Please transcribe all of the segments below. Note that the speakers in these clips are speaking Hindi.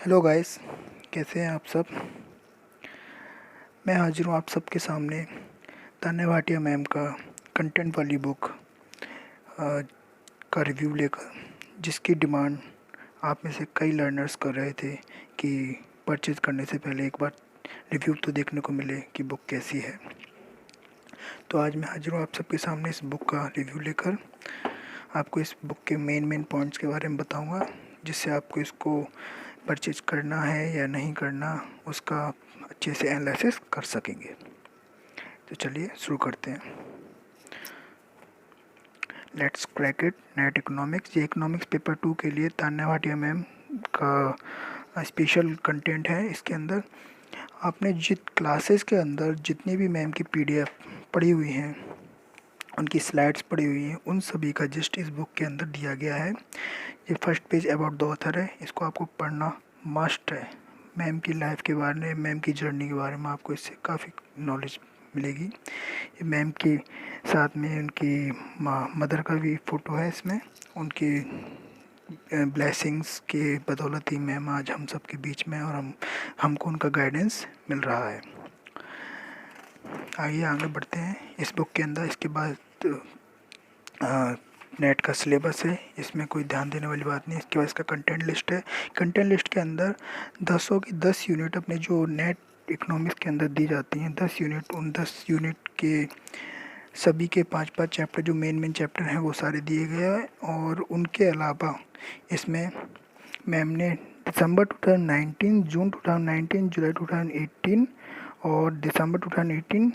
हेलो गाइस, कैसे हैं आप सब। मैं हाजिर हूँ आप सबके सामने तान्या भाटिया मैम का कंटेंट वाली बुक का रिव्यू लेकर, जिसकी डिमांड आप में से कई लर्नर्स कर रहे थे कि परचेज़ करने से पहले एक बार रिव्यू तो देखने को मिले कि बुक कैसी है। तो आज मैं हाजिर हूँ आप सबके सामने इस बुक का रिव्यू लेकर। आपको इस बुक के मेन पॉइंट्स के बारे में बताऊँगा, जिससे आपको इसको परचेज़ करना है या नहीं करना उसका आप अच्छे से एनालिसिस कर सकेंगे। तो चलिए शुरू करते हैं। Let's crack it net economics. ये इकोनॉमिक्स पेपर 2 के लिए तान्या भाटिया मैम का स्पेशल कंटेंट है। इसके अंदर आपने क्लासेस के अंदर जितनी भी मैम की पीडीएफ पढ़ी हुई हैं, उनकी स्लाइड्स पढ़ी हुई हैं, उन सभी का जिस्ट इस बुक के अंदर दिया गया है। ये first page about the author है, इसको आपको पढ़ना मस्ट है। मैम की लाइफ के बारे में, मैम की जर्नी के बारे में आपको इससे काफ़ी नॉलेज मिलेगी। ये मैम के साथ में उनकी मदर का भी फ़ोटो है इसमें। उनकी ब्लेसिंग्स के बदौलत ही मैम आज हम सब के बीच में, और हमको उनका गाइडेंस मिल रहा है। आइए आगे बढ़ते हैं इस बुक के अंदर। इसके बाद नेट का सिलेबस है, इसमें कोई ध्यान देने वाली बात नहीं। इसके बाद इसका कंटेंट लिस्ट है। कंटेंट लिस्ट के अंदर 10 की 10 यूनिट अपने जो नेट इकोनॉमिक्स के अंदर दी जाती हैं, 10 यूनिट, उन 10 यूनिट के सभी के 5-5 चैप्टर जो मेन चैप्टर हैं वो सारे दिए गए हैं। और उनके अलावा इसमें मैम ने दिसंबर 2019, जून 2019, जुलाई 2018 और दिसंबर 2018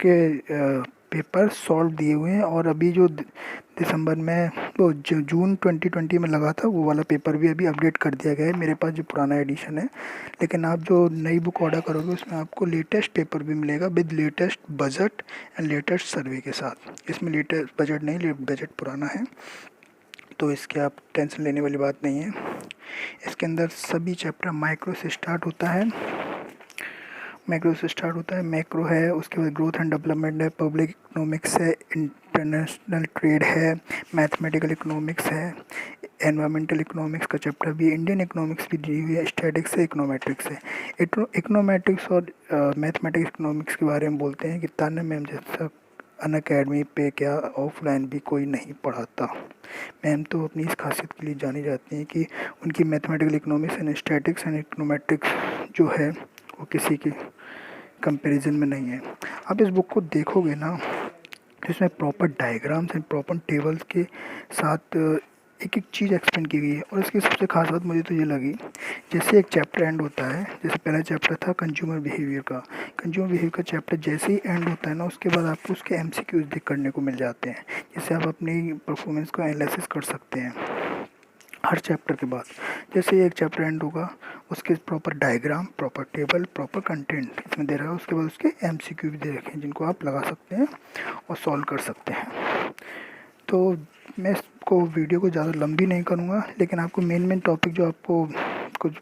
के पेपर सॉल्व दिए हुए हैं। और अभी जो दिसंबर में वो जून 2020 में लगा था, वो वाला पेपर भी अभी अपडेट कर दिया गया है। मेरे पास जो पुराना एडिशन है, लेकिन आप जो नई बुक ऑर्डर करोगे उसमें आपको लेटेस्ट पेपर भी मिलेगा with latest budget and latest सर्वे के साथ। इसमें लेटेस्ट बजट नहीं, बजट पुराना है, तो इसके आप टेंशन लेने वाली बात नहीं है। इसके अंदर सभी चैप्टर माइक्रो से स्टार्ट होता है। मैक्रो है, उसके बाद ग्रोथ एंड डेवलपमेंट है, पब्लिक इकोनॉमिक्स है, इंटरनेशनल ट्रेड है, मैथमेटिकल इकोनॉमिक्स है, एनवायरमेंटल इकोनॉमिक्स का चैप्टर भी, इंडियन इकोनॉमिक्स भी दी हुई है, स्टैटिक्स है, इकोनॉमेट्रिक्स है। इकोनॉमेट्रिक्स और मैथमेटिक्स इकोनॉमिक्स के बारे में बोलते हैं कि तान्या मैम जैसा अनअकैडमी पे क्या ऑफलाइन भी कोई नहीं पढ़ाता। मैम तो अपनी इस खासियत के लिए जानी जाती हैं कि उनकी mathematical economics and statics and econometrics जो है वो किसी के कंपैरिजन में नहीं है। आप इस बुक को देखोगे ना, इसमें proper diagrams and proper tables के साथ एक एक चीज़ एक्सप्लेन की गई है। और इसकी सबसे खास बात मुझे तो ये लगी, जैसे एक चैप्टर एंड होता है, जैसे पहला चैप्टर था कंज्यूमर बिहेवियर का चैप्टर जैसे ही एंड होता है ना, उसके बाद आपको उसके एमसीक्यूज देख करने को मिल जाते हैं, जिससे आप अपनी परफॉर्मेंस को एनालिसिस कर सकते हैं हर चैप्टर के बाद। जैसे एक चैप्टर एंड होगा, उसके proper diagram, proper table, proper content इसमें दे रहा है। उसके बाद उसके एमसीक्यू भी दे रखे हैं, जिनको आप लगा सकते हैं और सॉल्व कर सकते हैं। तो मैं इसको वीडियो को ज़्यादा लंबी नहीं करूँगा, लेकिन आपको मेन टॉपिक जो आपको कुछ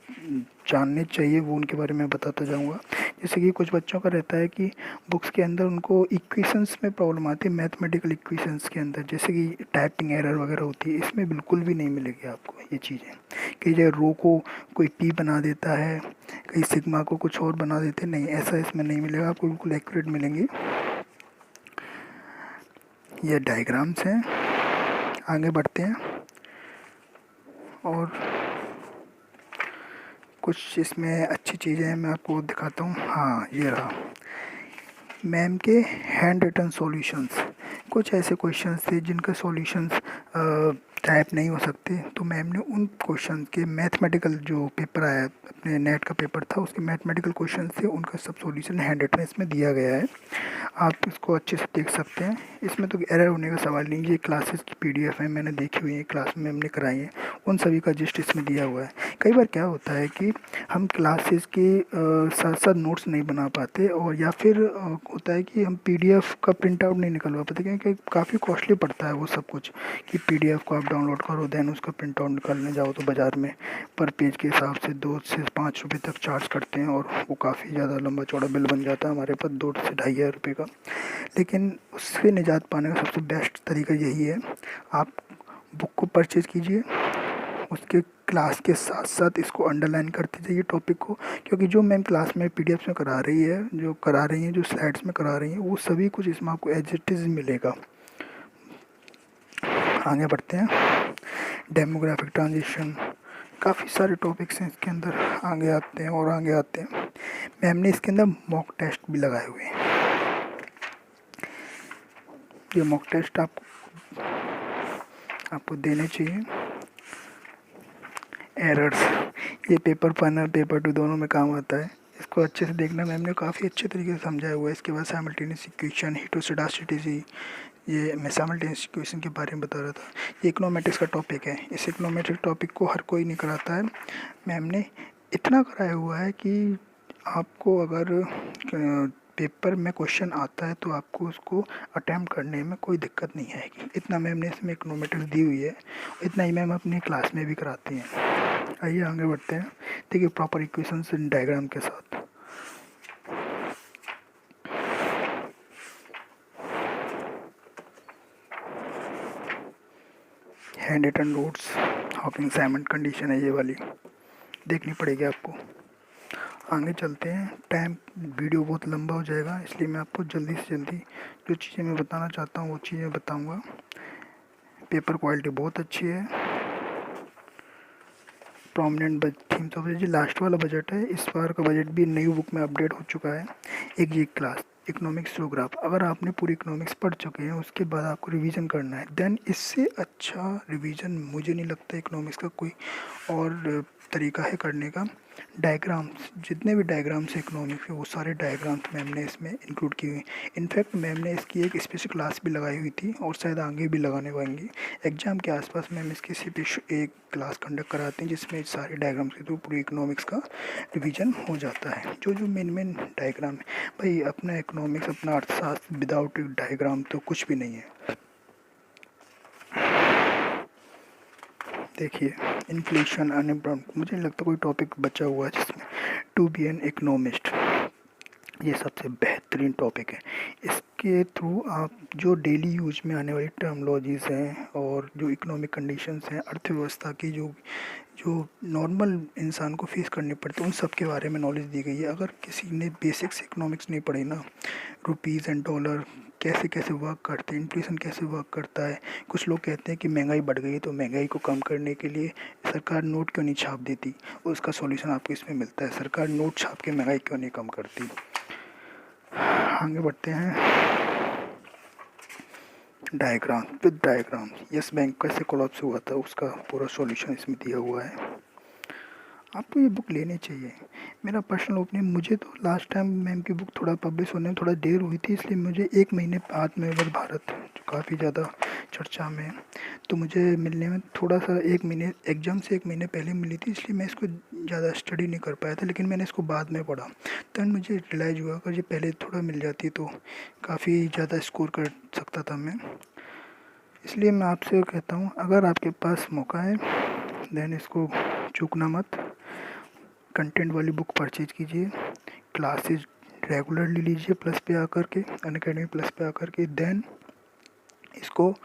जानने चाहिए वो उनके बारे में बताता जाऊँगा। जैसे कि कुछ बच्चों का रहता है कि बुक्स के अंदर उनको इक्वेशंस में प्रॉब्लम आती है, मैथमेटिकल इक्वेशंस के अंदर, जैसे कि टाइपिंग एरर वगैरह होती है। इसमें बिल्कुल भी नहीं मिलेगी आपको ये चीज़ें। कई जगह रो को कोई टी बना देता है, कई सिग्मा को कुछ और बना देते, नहीं, ऐसा इसमें नहीं मिलेगा आपको, बिल्कुल एक्यूरेट मिलेंगी। ये डायग्राम्स हैं। आगे बढ़ते हैं और कुछ इसमें अच्छी चीज़ें हैं, मैं आपको दिखाता हूँ। हाँ, ये रहा मैम के हैंड रिटन सॉल्यूशंस। कुछ ऐसे क्वेश्चंस थे जिनके सॉल्यूशंस टाइप नहीं हो सकते, तो मैम ने उन क्वेश्चन के मैथमेटिकल, जो पेपर आया अपने नेट का पेपर था, उसके मैथमेटिकल क्वेश्चन थे, उनका सब सॉल्यूशन हैंड रिटन इसमें दिया गया है। आप इसको अच्छे से देख सकते हैं, इसमें तो एरर होने का सवाल नहीं। ये क्लासेस की पीडीएफ है, मैंने देखी हुई है, क्लास में हमने कराई है, उन सभी का जिस्ट इसमें दिया हुआ है। कई बार क्या होता है कि हम क्लासेस के साथ साथ नोट्स नहीं बना पाते, और या फिर होता है कि हम पीडीएफ का प्रिंट आउट नहीं निकलवा पाते, क्योंकि काफ़ी कॉस्टली पड़ता है वो सब कुछ, कि पीडीएफ को आप डाउनलोड करो, देन उसका प्रिंट आउट निकालने जाओ तो बाज़ार में पर पेज के हिसाब से 2 से 5 रुपये तक चार्ज करते हैं, और वो काफ़ी ज़्यादा लंबा चौड़ा बिल बन जाता है हमारे पास, 2 से 2,500 रुपये का। लेकिन उससे निजात पाने का सबसे बेस्ट तरीका यही है, आप बुक को परचेज़ कीजिए, उसके क्लास के साथ साथ इसको अंडरलाइन करते जाइए टॉपिक को, क्योंकि जो मैम क्लास में पीडीएफ में करा रही है, जो स्लाइड्स में करा रही हैं, वो सभी कुछ इसमें आपको एज इट इज़ मिलेगा। आगे बढ़ते हैं। डेमोग्राफिक ट्रांजिशन, काफ़ी सारे टॉपिक्स हैं इसके अंदर। आगे आते हैं। मैम ने इसके अंदर मॉक टेस्ट भी लगाए हुए हैं। ये मॉक टेस्ट आपको देने चाहिए। एरर्स, ये पेपर 1 और पेपर 2 दोनों में काम आता है। इसको अच्छे से देखना, मैम ने काफ़ी अच्छे तरीके से समझाया हुआ है। इसके बाद साइमल्टेनियस इक्वेशन, हेटेरोस्केडास्टिसिटी, ये मैं साइमल्टेनियस इक्वेशन के बारे में बता रहा था। ये इकोनोमेट्रिक्स का टॉपिक है। इस इकोनोमेट्रिक टॉपिक को हर कोई नहीं कराता है। मैम ने इतना कराया हुआ है कि आपको अगर पेपर में क्वेश्चन आता है तो आपको उसको अटैम्प्ट करने में कोई दिक्कत नहीं आएगी। इतना मैम ने इसमें इकोनोमेट्रिक्स दी हुई है। इतना ही मैम अपनी क्लास में भी कराती हैं। आइए आगे बढ़ते हैं। देखिए प्रॉपर इक्वेशंस इन डायग्राम के साथ। Hand written notes, Hawkins Simon condition है, ये वाली देखनी पड़ेगी आपको। आगे चलते हैं। टाइम वीडियो बहुत लंबा हो जाएगा, इसलिए मैं आपको जल्दी से जल्दी जो चीज़ें मैं बताना चाहता हूँ वो चीज़ें बताऊँगा। पेपर क्वालिटी बहुत अच्छी है। प्रोमिनेंट थीम्स ऑफ ये लास्ट वाला बजट है। इस बार का बजट भी नई बुक में अपडेट हो चुका है। एक ये क्लास इकोनॉमिक्स जोग्राफ, अगर आपने पूरी इकोनॉमिक्स पढ़ चुके हैं उसके बाद आपको रिवीजन करना है, देन इससे अच्छा रिवीजन मुझे नहीं लगता इकोनॉमिक्स का कोई और तरीका है करने का। डायग्राम्स, जितने भी डायग्राम्स इकोनॉमिक्स के, वो सारे डायग्राम्स मैम ने इसमें इंक्लूड किए हुए हैं। इनफैक्ट मैम ने इसकी एक स्पेशल क्लास भी लगाई हुई थी और शायद आगे भी लगाने वाएंगी। एग्जाम के आसपास मैम इसकी सिर्फ एक क्लास कंडक्ट कराते हैं जिसमें सारे डायग्राम्स के थ्रू पूरी इकोनॉमिक्स का रिवीजन हो जाता है। जो मेन डायग्राम है भाई, अपना इकोनॉमिक्स, अपना अर्थशास्त्र विदाउट डायग्राम तो कुछ भी नहीं है। देखिए इन्फ्लेशन, अनएम्प्लॉयमेंट, मुझे नहीं लगता कोई टॉपिक बचा हुआ है जिसमें टू बी एन इकोनॉमिस्ट, ये सबसे बेहतरीन टॉपिक है। इसके थ्रू आप जो डेली यूज में आने वाली टर्मोलॉजीज़ हैं और जो इकोनॉमिक कंडीशंस हैं, अर्थव्यवस्था की जो नॉर्मल इंसान को फेस करनी पड़ती है, उन सब के बारे में नॉलेज दी गई है। अगर किसी ने बेसिक्स इकोनॉमिक्स नहीं पढ़ी ना, रुपीज़ एंड डॉलर कैसे वर्क करते हैं, इन्फ्लेशन कैसे वर्क करता है। कुछ लोग कहते हैं कि महंगाई बढ़ गई है तो महंगाई को कम करने के लिए सरकार नोट क्यों नहीं छाप देती, उसका सॉल्यूशन आपको इसमें मिलता है। सरकार नोट छाप के महंगाई क्यों नहीं कम करती। आगे बढ़ते हैं। डायग्राम यस बैंक कैसे कोलैप्स हुआ था उसका पूरा सॉल्यूशन इसमें दिया हुआ है। आपको ये बुक लेनी चाहिए। मेरा पर्सनल ओपिनियन, मुझे तो लास्ट टाइम मैम की बुक थोड़ा पब्लिश होने में थोड़ा देर हुई थी, इसलिए मुझे 1 महीने आत्मनिर्भर भारत जो काफ़ी ज़्यादा चर्चा में है, तो मुझे मिलने में थोड़ा सा 1 महीने, एग्ज़ाम से 1 महीने पहले मिली थी, इसलिए मैं इसको ज़्यादा स्टडी नहीं कर पाया था। लेकिन मैंने इसको बाद में पढ़ा, तब मुझे रियलाइज़ हुआ अगर ये पहले थोड़ा मिल जाती तो काफ़ी ज़्यादा स्कोर कर सकता था मैं। इसलिए मैं आपसे कहता हूँ, अगर आपके पास मौका है देन इसको चूकना मत। कंटेंट वाली बुक परचेज कीजिए, क्लासेस रेगुलरली लीजिए प्लस पे आकर के, अनअकैडमी प्लस पे आकर के, देन इसको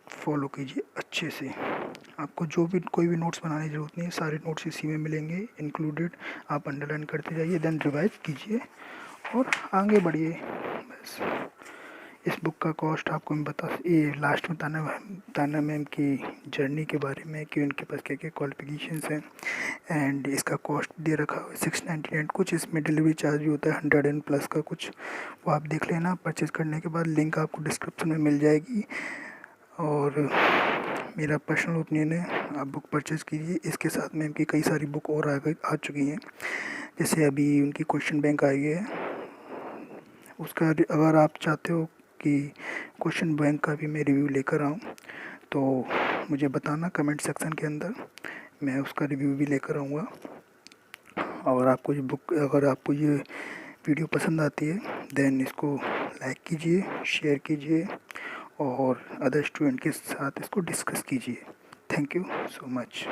फॉलो कीजिए अच्छे से। आपको कोई भी नोट्स बनाने की ज़रूरत नहीं है, सारे नोट्स इसी में मिलेंगे इंक्लूडेड। आप अंडरलाइन करते जाइए, देन रिवाइज कीजिए और आगे बढ़िए। बस इस बुक का कॉस्ट आपको मैं ये लास्ट में ताना मैम की जर्नी के बारे में कि उनके पास क्या क्या क्वालिफिकेशंस हैं, एंड इसका कॉस्ट दे रखा है 699। कुछ इसमें डिलीवरी चार्ज भी होता है 100 प्लस का कुछ, वो आप देख लेना परचेज़ करने के बाद। लिंक आपको डिस्क्रिप्शन में मिल जाएगी। और मेरा पर्सनल ओपिनियन है, आप बुक परचेज़ कीजिए। इसके साथ मैम की कई सारी बुक और आ चुकी हैं, जैसे अभी उनकी क्वेश्चन बैंक आई है, उसका अगर आप चाहते हो कि क्वेश्चन बैंक का भी मैं रिव्यू लेकर आऊँ तो मुझे बताना कमेंट सेक्शन के अंदर, मैं उसका रिव्यू भी लेकर आऊँगा। और अगर आपको ये वीडियो पसंद आती है देन इसको लाइक कीजिए, शेयर कीजिए और अदर स्टूडेंट के साथ इसको डिस्कस कीजिए। Thank you so much.